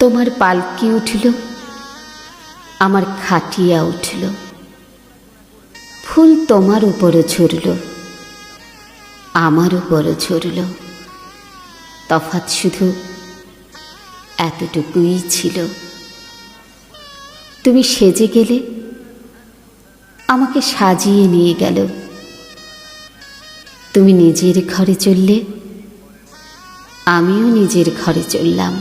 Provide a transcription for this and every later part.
তোমার পালকি উঠল, আমার খাটিয়া উঠল, ফুল তোমার উপরে ঝরল, আমার উপরে ঝরল। তফাৎ শুধু এতটুকুই ছিল। তুমি সেজে গেলে, আমাকে সাজিয়ে নিয়ে গেল। তুমি নিজের ঘরে চললে, আমিও নিজের ঘরে চললাম।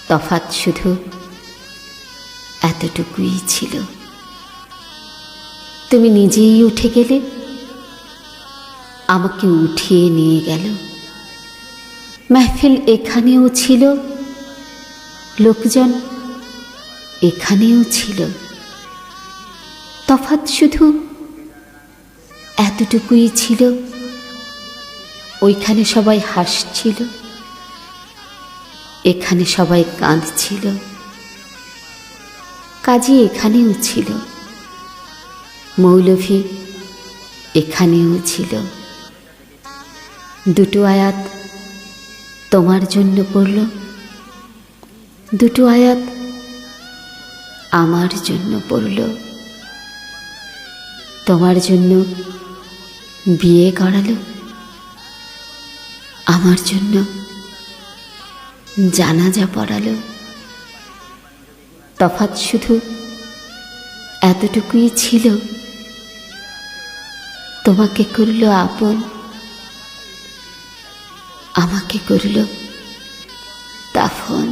তফাৎ শুধু এতটুকুই ছিল। তুমি নিজেই উঠে গেলে, আমাকে উঠিয়ে নিয়ে গেল। মেহফিল এখানেও ছিল, লোকজন এখানেও ছিল। তফাৎ শুধু এতটুকুই ছিল। ওইখানে সবাই হাসছিল, এখানে সবাই কাঁদছিল। কাজী এখানেও ছিল, মৌলভী এখানেও ছিল। দুটো আয়াত তোমার জন্য পড়ল, দুটো আয়াত আমার জন্য পড়ল। তোমার জন্য বিয়ে করালো, আমার জন্য জানাজা পড়ালো। তফাৎ শুধু এতটুকুই ছিল। তোমাকে করল আপন, আমাকে করল দাফন।